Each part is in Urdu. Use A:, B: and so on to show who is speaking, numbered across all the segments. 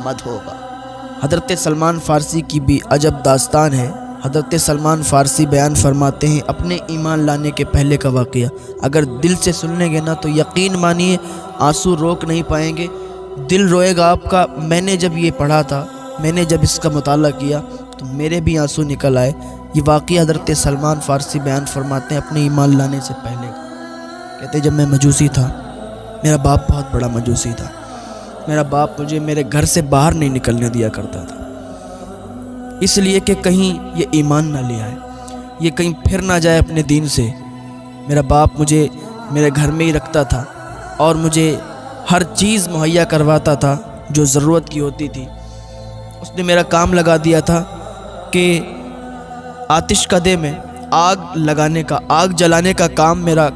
A: مد ہوگا۔ حضرت سلمان فارسی کی بھی عجب داستان ہے۔ حضرت سلمان فارسی بیان فرماتے ہیں اپنے ایمان لانے کے پہلے کا واقعہ، اگر دل سے سن لیں گے نا تو یقین مانیے آنسو روک نہیں پائیں گے، دل روئے گا آپ کا۔ میں نے جب یہ پڑھا تھا، میں نے جب اس کا مطالعہ کیا تو میرے بھی آنسو نکل آئے۔ یہ واقعہ حضرت سلمان فارسی بیان فرماتے ہیں اپنے ایمان لانے سے پہلے۔ کہتے جب میں مجوسی تھا، میرا باپ بہت بڑا مجوسی تھا، میرا باپ مجھے میرے گھر سے باہر نہیں نکلنے دیا کرتا تھا، اس لیے کہ کہیں یہ ایمان نہ لے آئے، یہ کہیں پھر نہ جائے اپنے دین سے۔ میرا باپ مجھے میرے گھر میں ہی رکھتا تھا اور مجھے ہر چیز مہیا کرواتا تھا جو ضرورت کی ہوتی تھی۔ اس نے میرا کام لگا دیا تھا کہ آتش کدے میں آگ لگانے کا، آگ جلانے کا کام میرا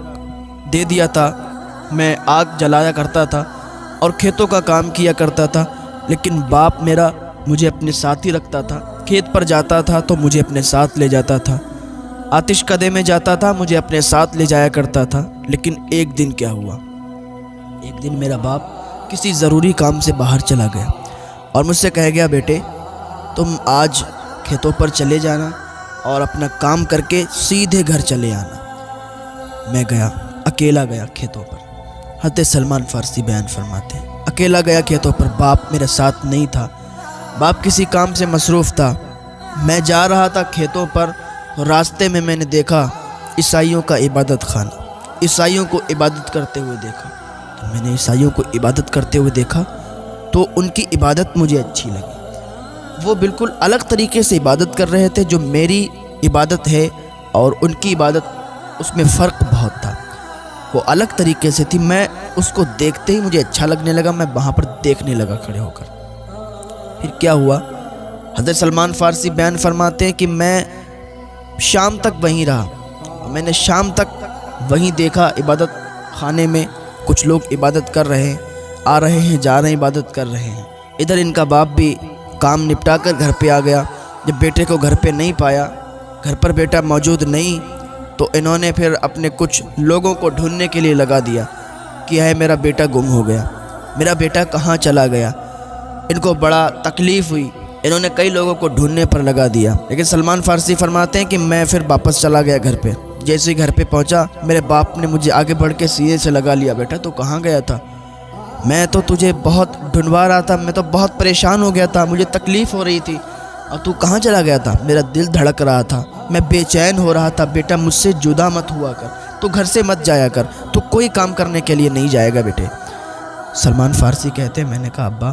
A: دے دیا تھا۔ میں آگ جلایا کرتا تھا اور کھیتوں کا کام کیا کرتا تھا، لیکن باپ میرا مجھے اپنے ساتھ ہی رکھتا تھا۔ کھیت پر جاتا تھا تو مجھے اپنے ساتھ لے جاتا تھا، آتش کدے میں جاتا تھا مجھے اپنے ساتھ لے جایا کرتا تھا۔ لیکن ایک دن کیا ہوا، ایک دن میرا باپ کسی ضروری کام سے باہر چلا گیا اور مجھ سے کہہ گیا بیٹے تم آج کھیتوں پر چلے جانا اور اپنا کام کر کے سیدھے گھر چلے آنا۔ میں گیا، اکیلا گیا کھیتوں پر۔ حضرت سلمان فارسی بیان فرماتے ہیں اکیلا گیا کھیتوں پر، باپ میرے ساتھ نہیں تھا، باپ کسی کام سے مصروف تھا۔ میں جا رہا تھا کھیتوں پر، راستے میں میں نے دیکھا عیسائیوں کا عبادت خانہ، عیسائیوں کو عبادت کرتے ہوئے دیکھا۔ تو میں نے عیسائیوں کو عبادت کرتے ہوئے دیکھا تو ان کی عبادت مجھے اچھی لگی۔ وہ بالکل الگ طریقے سے عبادت کر رہے تھے جو میری عبادت ہے اور ان کی عبادت، اس میں فرق بہت تھا، وہ الگ طریقے سے تھی۔ میں اس کو دیکھتے ہی مجھے اچھا لگنے لگا، میں وہاں پر دیکھنے لگا کھڑے ہو کر۔ پھر کیا ہوا، حضرت سلمان فارسی بیان فرماتے ہیں کہ میں شام تک وہیں رہا، میں نے شام تک وہیں دیکھا عبادت خانے میں کچھ لوگ عبادت کر رہے ہیں، آ رہے ہیں جا رہے ہیں، عبادت کر رہے ہیں۔ ادھر ان کا باپ بھی کام نپٹا کر گھر پہ آ گیا۔ جب بیٹے کو گھر پہ نہیں پایا، گھر پر بیٹا موجود نہیں، تو انہوں نے پھر اپنے کچھ لوگوں کو ڈھونڈنے کے لیے لگا دیا کہ ہے میرا بیٹا گم ہو گیا، میرا بیٹا کہاں چلا گیا۔ ان کو بڑا تکلیف ہوئی، انہوں نے کئی لوگوں کو ڈھونڈنے پر لگا دیا۔ لیکن سلمان فارسی فرماتے ہیں کہ میں پھر واپس چلا گیا گھر پہ۔ جیسے ہی گھر پہ پہنچا، میرے باپ نے مجھے آگے بڑھ کے سینے سے لگا لیا، بیٹا تو کہاں گیا تھا؟ میں تو تجھے بہت ڈھونڈوا رہا تھا، میں تو بہت پریشان ہو گیا تھا، مجھے تکلیف ہو رہی تھی، اور تو کہاں چلا گیا تھا؟ میرا دل دھڑک رہا تھا، میں بے چین ہو رہا تھا، بیٹا مجھ سے جدا مت ہوا کر، تو گھر سے مت جایا کر، تو کوئی کام کرنے کے لیے نہیں جائے گا بیٹے۔ سلمان فارسی کہتے ہیں میں نے کہا ابا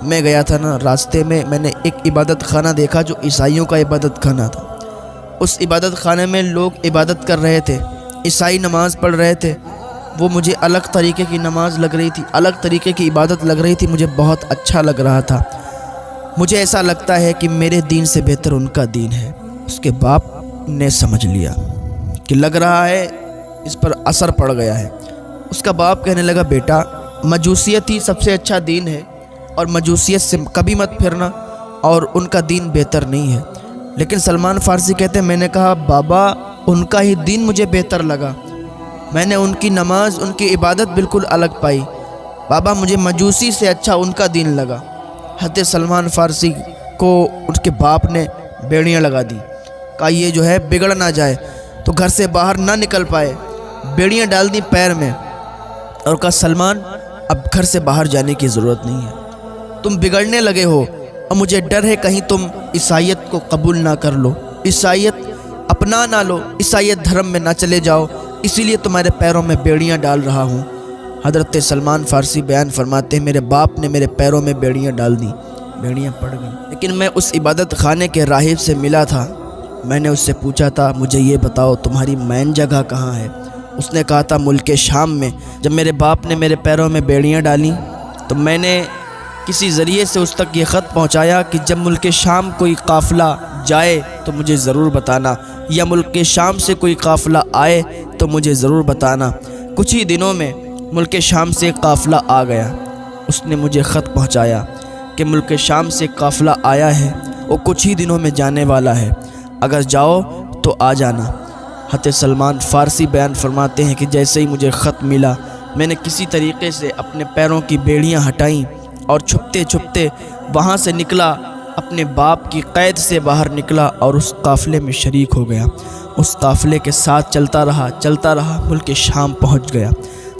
A: میں گیا تھا نا، راستے میں نے ایک عبادت خانہ دیکھا جو عیسائیوں کا عبادت خانہ تھا۔ اس عبادت خانے میں لوگ عبادت کر رہے تھے، عیسائی نماز پڑھ رہے تھے، وہ مجھے الگ طریقے کی نماز لگ رہی تھی، الگ طریقے کی عبادت لگ رہی تھی، مجھے بہت اچھا لگ رہا تھا۔ مجھے ایسا لگتا ہے کہ میرے دین سے بہتر ان کا دین ہے۔ اس کے باپ نے سمجھ لیا کہ لگ رہا ہے اس پر اثر پڑ گیا ہے۔ اس کا باپ کہنے لگا بیٹا مجوسیت ہی سب سے اچھا دین ہے، اور مجوسیت سے کبھی مت پھرنا، اور ان کا دین بہتر نہیں ہے۔ لیکن سلمان فارسی کہتے ہیں میں نے کہا بابا ان کا ہی دین مجھے بہتر لگا، میں نے ان کی نماز، ان کی عبادت بالکل الگ پائی، بابا مجھے مجوسی سے اچھا ان کا دین لگا۔ حضرت سلمان فارسی کو اس کے باپ نے بیڑیاں لگا دی، کہا یہ جو ہے بگڑ نہ جائے، تو گھر سے باہر نہ نکل پائے، بیڑیاں ڈال دی پیر میں، اور کہا سلمان اب گھر سے باہر جانے کی ضرورت نہیں ہے، تم بگڑنے لگے ہو، اور مجھے ڈر ہے کہیں تم عیسائیت کو قبول نہ کر لو، عیسائیت اپنا نہ لو، عیسائیت دھرم میں نہ چلے جاؤ، اسی لیے تمہارے پیروں میں بیڑیاں ڈال رہا ہوں۔ حضرت سلمان فارسی بیان فرماتے ہیں میرے باپ نے میرے پیروں میں بیڑیاں ڈال دیں، بیڑیاں پڑ گئیں۔ لیکن میں اس عبادت خانے کے راہب سے ملا تھا، میں نے اس سے پوچھا تھا مجھے یہ بتاؤ تمہاری مین جگہ کہاں ہے؟ اس نے کہا تھا ملک شام میں۔ جب میرے باپ نے میرے پیروں میں بیڑیاں ڈالیں تو میں نے کسی ذریعے سے اس تک یہ خط پہنچایا کہ جب ملک شام کوئی قافلہ جائے تو مجھے ضرور بتانا، یا ملک شام سے کوئی قافلہ آئے تو مجھے ضرور بتانا۔ کچھ ہی دنوں میں ملک شام سے قافلہ آ گیا، اس نے مجھے خط پہنچایا کہ ملک شام سے قافلہ آیا ہے، وہ کچھ ہی دنوں میں جانے والا ہے، اگر جاؤ تو آ جانا۔ حضرت سلمان فارسی بیان فرماتے ہیں کہ جیسے ہی مجھے خط ملا، میں نے کسی طریقے سے اپنے پیروں کی بیڑیاں ہٹائیں اور چھپتے چھپتے وہاں سے نکلا، اپنے باپ کی قید سے باہر نکلا اور اس قافلے میں شریک ہو گیا۔ اس قافلے کے ساتھ چلتا رہا، ملک شام پہنچ گیا۔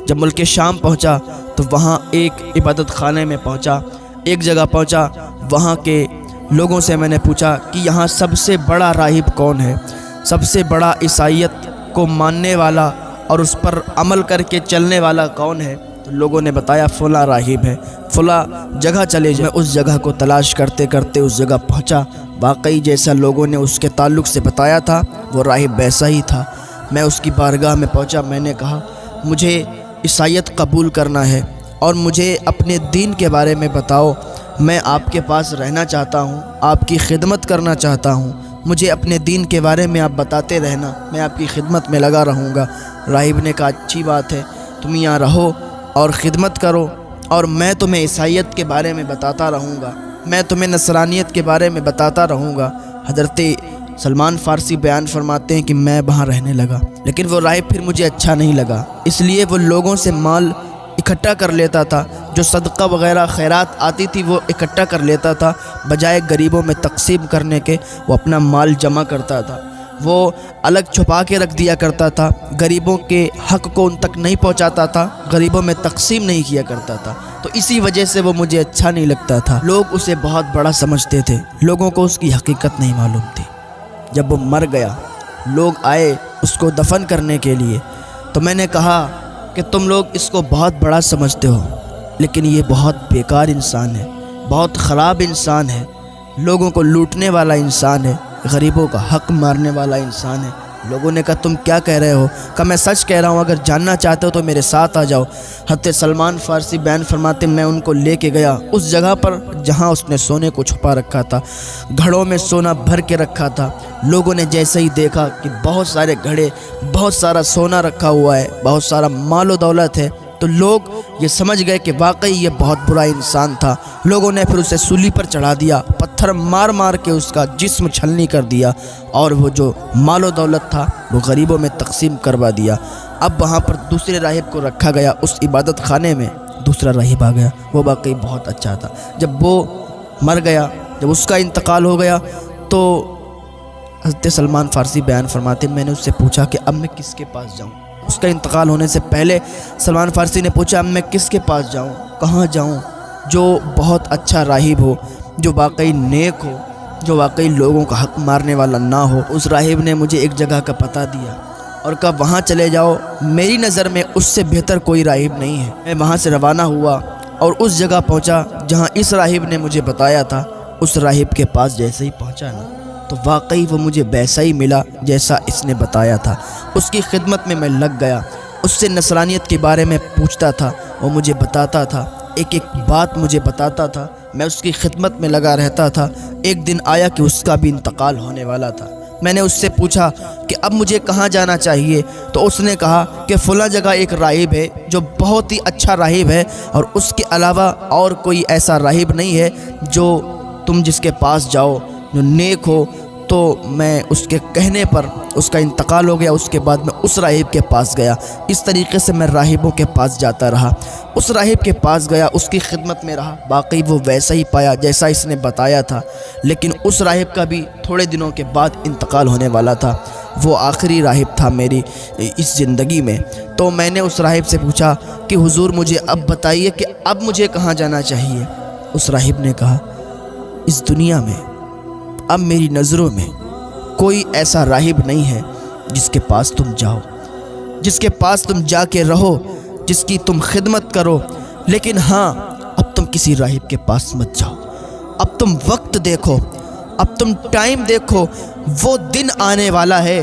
A: جب ملک شام پہنچا تو وہاں ایک عبادت خانے میں پہنچا، ایک جگہ پہنچا، وہاں کے لوگوں سے میں نے پوچھا کہ یہاں سب سے بڑا راہب کون ہے، سب سے بڑا عیسائیت کو ماننے والا اور اس پر عمل کر کے چلنے والا کون ہے؟ تو لوگوں نے بتایا فلاں راہب ہے، فلاں جگہ چلے جائیں۔ میں اس جگہ کو تلاش کرتے کرتے اس جگہ پہنچا، واقعی جیسا لوگوں نے اس کے تعلق سے بتایا تھا وہ راہب ویسا ہی تھا۔ میں اس کی بارگاہ میں پہنچا، میں نے کہا مجھے عیسائیت قبول کرنا ہے اور مجھے اپنے دین کے بارے میں بتاؤ، میں آپ کے پاس رہنا چاہتا ہوں، آپ کی خدمت کرنا چاہتا ہوں، مجھے اپنے دین کے بارے میں آپ بتاتے رہنا، میں آپ کی خدمت میں لگا رہوں گا۔ راہب نے کہا اچھی بات ہے، تم یہاں رہو اور خدمت کرو اور میں تمہیں عیسائیت کے بارے میں بتاتا رہوں گا، میں تمہیں نصرانیت کے بارے میں بتاتا رہوں گا۔ حضرت سلمان فارسی بیان فرماتے ہیں کہ میں وہاں رہنے لگا، لیکن وہ راہب پھر مجھے اچھا نہیں لگا، اس لیے وہ لوگوں سے مال اکٹھا کر لیتا تھا، جو صدقہ وغیرہ خیرات آتی تھی وہ اکٹھا کر لیتا تھا، بجائے غریبوں میں تقسیم کرنے کے وہ اپنا مال جمع کرتا تھا، وہ الگ چھپا کے رکھ دیا کرتا تھا، غریبوں کے حق کو ان تک نہیں پہنچاتا تھا، غریبوں میں تقسیم نہیں کیا کرتا تھا، تو اسی وجہ سے وہ مجھے اچھا نہیں لگتا تھا۔ لوگ اسے بہت بڑا سمجھتے تھے، لوگوں کو اس کی حقیقت نہیں معلوم تھی۔ جب وہ مر گیا، لوگ آئے اس کو دفن کرنے کے لیے، تو میں نے کہا کہ تم لوگ اس کو بہت بڑا سمجھتے ہو، لیکن یہ بہت بیکار انسان ہے، بہت خراب انسان ہے، لوگوں کو لوٹنے والا انسان ہے، غریبوں کا حق مارنے والا انسان ہے۔ لوگوں نے کہا تم کیا کہہ رہے ہو؟ کہ میں سچ کہہ رہا ہوں، اگر جاننا چاہتے ہو تو میرے ساتھ آ جاؤ۔ حضرت سلمان فارسی بیان فرماتے میں ان کو لے کے گیا اس جگہ پر جہاں اس نے سونے کو چھپا رکھا تھا، گھڑوں میں سونا بھر کے رکھا تھا۔ لوگوں نے جیسے ہی دیکھا کہ بہت سارے گھڑے، بہت سارا سونا رکھا ہوا ہے، بہت سارا مال و دولت ہے، تو لوگ یہ سمجھ گئے کہ واقعی یہ بہت برا انسان تھا۔ لوگوں نے پھر اسے سولی پر چڑھا دیا، پتھر مار مار کے اس کا جسم چھلنی کر دیا، اور وہ جو مال و دولت تھا وہ غریبوں میں تقسیم کروا دیا۔ اب وہاں پر دوسرے راہب کو رکھا گیا، اس عبادت خانے میں دوسرا راہب آ گیا، وہ واقعی بہت اچھا تھا۔ جب وہ مر گیا، جب اس کا انتقال ہو گیا، تو حضرت سلمان فارسی بیان فرماتے میں نے اس سے پوچھا کہ اب میں کس کے پاس جاؤں؟ اس کا انتقال ہونے سے پہلے سلمان فارسی نے پوچھا اب میں کس کے پاس جاؤں، کہاں جاؤں جو بہت اچھا راہب ہو، جو واقعی نیک ہو، جو واقعی لوگوں کا حق مارنے والا نہ ہو۔ اس راہب نے مجھے ایک جگہ کا پتہ دیا اور کہا وہاں چلے جاؤ، میری نظر میں اس سے بہتر کوئی راہب نہیں ہے۔ میں وہاں سے روانہ ہوا اور اس جگہ پہنچا جہاں اس راہب نے مجھے بتایا تھا۔ اس راہب کے پاس جیسے ہی پہنچا نا تو واقعی وہ مجھے ویسا ہی ملا جیسا اس نے بتایا تھا۔ اس کی خدمت میں لگ گیا، اس سے نصرانیت کے بارے میں پوچھتا تھا، وہ مجھے بتاتا تھا، ایک ایک بات مجھے بتاتا تھا، میں اس کی خدمت میں لگا رہتا تھا۔ ایک دن آیا کہ اس کا بھی انتقال ہونے والا تھا۔ میں نے اس سے پوچھا کہ اب مجھے کہاں جانا چاہیے، تو اس نے کہا کہ فلاں جگہ ایک راہب ہے جو بہت ہی اچھا راہب ہے، اور اس کے علاوہ اور کوئی ایسا راہب نہیں ہے جو تم جس کے پاس جاؤ جو نیک ہو۔ تو میں اس کے کہنے پر اس کا انتقال ہو گیا، اس کے بعد میں اس راہب کے پاس گیا۔ اس طریقے سے میں راہبوں کے پاس جاتا رہا، اس راہب کے پاس گیا، اس کی خدمت میں رہا، باقی وہ ویسا ہی پایا جیسا اس نے بتایا تھا۔ لیکن اس راہب کا بھی تھوڑے دنوں کے بعد انتقال ہونے والا تھا، وہ آخری راہب تھا میری اس زندگی میں۔ تو میں نے اس راہب سے پوچھا کہ حضور مجھے اب بتائیے کہ اب مجھے کہاں جانا چاہیے۔ اس راہب نے کہا اس دنیا میں اب میری نظروں میں کوئی ایسا راہب نہیں ہے جس کے پاس تم جاؤ، جس کے پاس تم جا کے رہو، جس کی تم خدمت کرو، لیکن ہاں اب تم کسی راہب کے پاس مت جاؤ، اب تم وقت دیکھو، اب تم ٹائم دیکھو، وہ دن آنے والا ہے،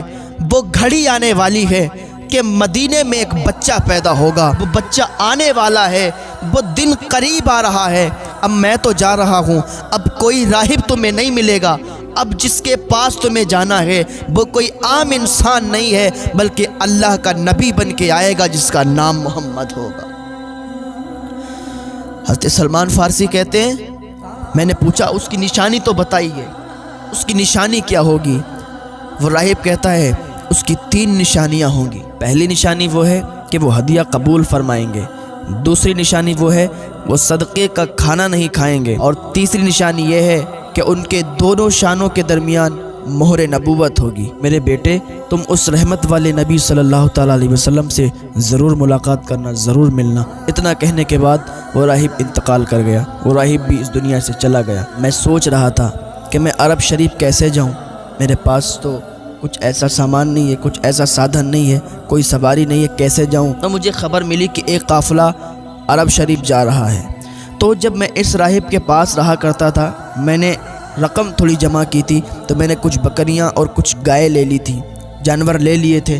A: وہ گھڑی آنے والی ہے کہ مدینے میں ایک بچہ پیدا ہوگا، وہ بچہ آنے والا ہے، وہ دن قریب آ رہا ہے۔ اب میں تو جا رہا ہوں، اب کوئی راہب تمہیں نہیں ملے گا، اب جس کے پاس تمہیں جانا ہے وہ کوئی عام انسان نہیں ہے بلکہ اللہ کا نبی بن کے آئے گا جس کا نام محمد ہوگا۔ حضرت سلمان فارسی کہتے ہیں میں نے پوچھا اس کی نشانی تو بتائیے، اس کی نشانی کیا ہوگی؟ وہ راہب کہتا ہے اس کی 3 نشانیاں ہوں گی۔ پہلی نشانی وہ ہے کہ وہ ہدیہ قبول فرمائیں گے، دوسری نشانی وہ ہے وہ صدقے کا کھانا نہیں کھائیں گے، اور تیسری نشانی یہ ہے کہ ان کے دونوں شانوں کے درمیان مہر نبوت ہوگی۔ میرے بیٹے، تم اس رحمت والے نبی صلی اللہ تعالیٰ علیہ وسلم سے ضرور ملاقات کرنا، ضرور ملنا۔ اتنا کہنے کے بعد وہ راہب انتقال کر گیا، وہ راہب بھی اس دنیا سے چلا گیا۔ میں سوچ رہا تھا کہ میں عرب شریف کیسے جاؤں، میرے پاس تو کچھ ایسا سامان نہیں ہے، کچھ ایسا سادھن نہیں ہے، کوئی سواری نہیں ہے، کیسے جاؤں؟ تو مجھے خبر ملی کہ ایک قافلہ عرب شریف جا رہا ہے۔ تو جب میں اس راہب کے پاس رہا کرتا تھا، میں نے رقم تھوڑی جمع کی تھی، تو میں نے کچھ بکریاں اور کچھ گائے لے لی تھی، جانور لے لیے تھے۔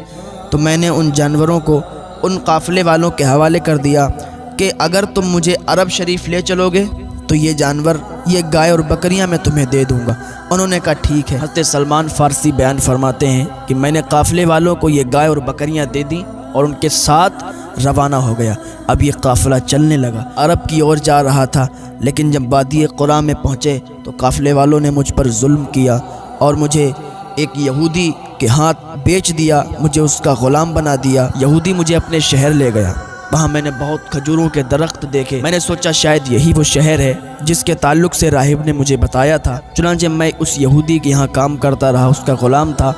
A: تو میں نے ان جانوروں کو ان قافلے والوں کے حوالے کر دیا کہ اگر تم مجھے عرب شریف لے چلو گے تو یہ جانور، یہ گائے اور بکریاں میں تمہیں دے دوں گا۔ انہوں نے کہا ٹھیک ہے۔ حضرت سلمان فارسی بیان فرماتے ہیں کہ میں نے قافلے والوں کو یہ گائے اور بکریاں دے دیں اور ان کے ساتھ روانہ ہو گیا۔ اب یہ قافلہ چلنے لگا، عرب کی اور جا رہا تھا، لیکن جب وادی قرا میں پہنچے تو قافلے والوں نے مجھ پر ظلم کیا اور مجھے ایک یہودی کے ہاتھ بیچ دیا، مجھے اس کا غلام بنا دیا۔ یہودی مجھے اپنے شہر لے گیا، وہاں میں نے بہت کھجوروں کے درخت دیکھے۔ میں نے سوچا شاید یہی وہ شہر ہے جس کے تعلق سے راہب نے مجھے بتایا تھا۔ چنانچہ میں اس یہودی کے یہاں کام کرتا رہا، اس کا غلام تھا۔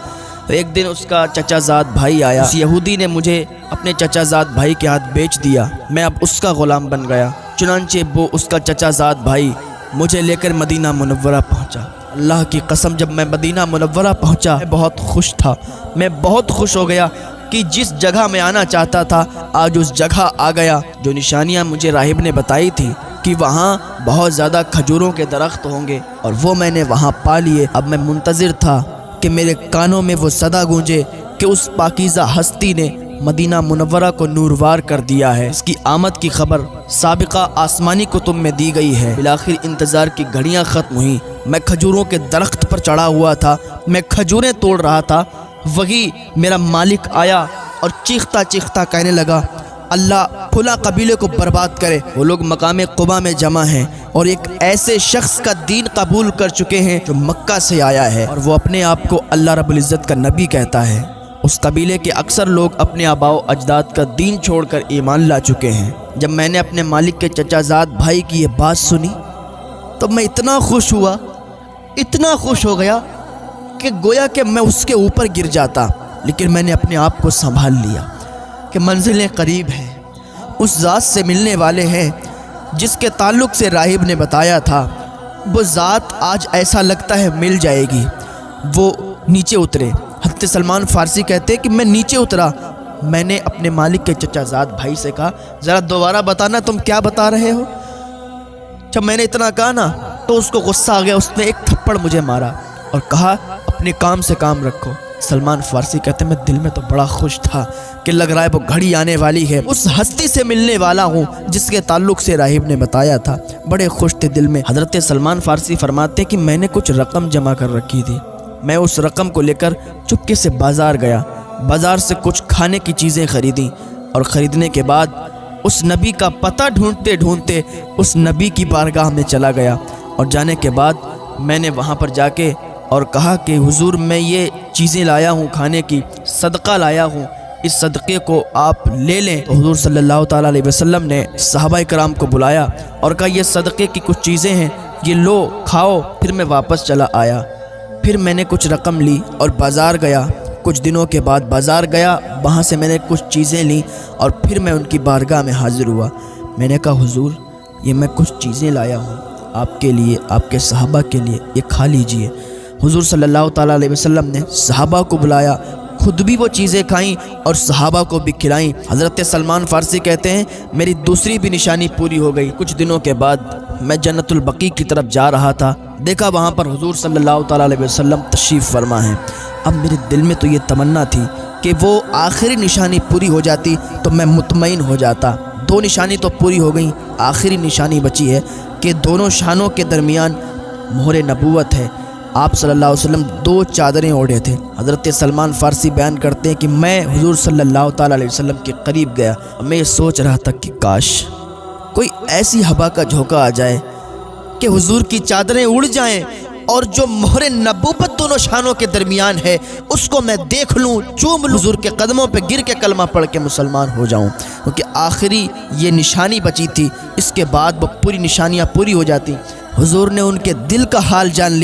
A: ایک دن اس کا چچا زاد بھائی آیا، اس یہودی نے مجھے اپنے چچا زاد بھائی کے ہاتھ بیچ دیا، میں اب اس کا غلام بن گیا۔ چنانچہ وہ اس کا چچا زاد بھائی مجھے لے کر مدینہ منورہ پہنچا۔ اللہ کی قسم، جب میں مدینہ منورہ پہنچا میں بہت خوش تھا، میں بہت خوش ہو گیا کہ جس جگہ میں آنا چاہتا تھا آج اس جگہ آ گیا۔ جو نشانیاں مجھے راہب نے بتائی تھی کہ وہاں بہت زیادہ کھجوروں کے درخت ہوں گے، اور وہ میں نے وہاں پا لیے۔ اب میں منتظر تھا کہ میرے کانوں میں وہ صدا گونجے کہ اس پاکیزہ ہستی نے مدینہ منورہ کو نوروار کر دیا ہے، اس کی آمد کی خبر سابقہ آسمانی کتب میں دی گئی ہے۔ بالآخر انتظار کی گھڑیاں ختم ہوئیں، میں کھجوروں کے درخت پر چڑھا ہوا تھا، میں کھجوریں توڑ رہا تھا، وہی میرا مالک آیا اور چیختا چیختا کہنے لگا، اللہ پھلا قبیلے کو برباد کرے۔ وہ لوگ مقام قبا میں جمع ہیں اور ایک ایسے شخص کا دین قبول کر چکے ہیں جو مکہ سے آیا ہے، اور وہ اپنے آپ کو اللہ رب العزت کا نبی کہتا ہے۔ اس قبیلے کے اکثر لوگ اپنے آباء و اجداد کا دین چھوڑ کر ایمان لا چکے ہیں۔ جب میں نے اپنے مالک کے چچا زاد بھائی کی یہ بات سنی تو میں اتنا خوش ہوا، اتنا خوش ہو گیا کہ گویا کہ میں اس کے اوپر گر جاتا، لیکن میں نے اپنے آپ کو سنبھال لیا کہ منزلیں قریب ہیں، اس ذات سے ملنے والے ہیں جس کے تعلق سے راہب نے بتایا تھا۔ وہ ذات آج ایسا لگتا ہے مل جائے گی۔ وہ نیچے اترے۔ حضرت سلمان فارسی کہتے کہ میں نیچے اترا، میں نے اپنے مالک کے چچا زاد بھائی سے کہا ذرا دوبارہ بتانا تم کیا بتا رہے ہو۔ جب میں نے اتنا کہا نا تو اس کو غصہ آ گیا، اس نے ایک تھپڑ مجھے مارا اور کہا اپنے کام سے کام رکھو۔ سلمان فارسی کہتے میں دل میں تو بڑا خوش تھا کہ لگ رہا ہے وہ گھڑی آنے والی ہے، اس ہستی سے ملنے والا ہوں جس کے تعلق سے راہب نے بتایا تھا، بڑے خوش تھے دل میں۔ حضرت سلمان فارسی فرماتے کہ میں نے کچھ رقم جمع کر رکھی تھی، میں اس رقم کو لے کر چپکے سے بازار گیا، بازار سے کچھ کھانے کی چیزیں خریدیں، اور خریدنے کے بعد اس نبی کا پتہ ڈھونڈتے ڈھونڈتے اس نبی کی بارگاہ میں چلا گیا، اور جانے کے بعد میں نے وہاں پر جا کے اور کہا کہ حضور میں یہ چیزیں لایا ہوں کھانے کی، صدقہ لایا ہوں، اس صدقے کو آپ لے لیں۔ تو حضور صلی اللہ تعالیٰ علیہ وسلم نے صحابہ کرام کو بلایا اور کہا یہ صدقے کی کچھ چیزیں ہیں، یہ لو کھاؤ۔ پھر میں واپس چلا آیا، پھر میں نے کچھ رقم لی اور بازار گیا۔ کچھ دنوں کے بعد بازار گیا، وہاں سے میں نے کچھ چیزیں لیں اور پھر میں ان کی بارگاہ میں حاضر ہوا۔ میں نے کہا حضور یہ میں کچھ چیزیں لایا ہوں آپ کے لیے، آپ کے صحابہ کے لیے، یہ کھا لیجئے۔ حضور صلی اللہ تعالیٰ علیہ وسلم نے صحابہ کو بلایا، خود بھی وہ چیزیں کھائیں اور صحابہ کو بھی کھلائیں۔ حضرت سلمان فارسی کہتے ہیں میری دوسری بھی نشانی پوری ہو گئی۔ کچھ دنوں کے بعد میں جنت البقیع کی طرف جا رہا تھا، دیکھا وہاں پر حضور صلی اللہ تعالیٰ علیہ وسلم تشریف فرما ہیں۔ اب میرے دل میں تو یہ تمنا تھی کہ وہ آخری نشانی پوری ہو جاتی تو میں مطمئن ہو جاتا۔ دو نشانی تو پوری ہو گئیں، آخری نشانی بچی ہے کہ دونوں شانوں کے درمیان مہر نبوت ہے۔ آپ صلی اللہ علیہ وسلم دو چادریں اوڑھے تھے۔ حضرت سلمان فارسی بیان کرتے ہیں کہ میں حضور صلی اللہ تعالیٰ علیہ وسلم کے قریب گیا اور میں یہ سوچ رہا تھا کہ کاش کوئی ایسی ہوا کا جھونکا آ جائے کہ حضور کی چادریں اڑ جائیں اور جو مہر نبوت دونوں شانوں کے درمیان ہے اس کو میں دیکھ لوں، چوم لوں، حضور کے قدموں پہ گر کے کلمہ پڑھ کے مسلمان ہو جاؤں، کیونکہ آخری یہ نشانی بچی تھی، اس کے بعد وہ پوری نشانیاں پوری ہو جاتی۔ حضور نے ان کے دل کا حال جان لیا۔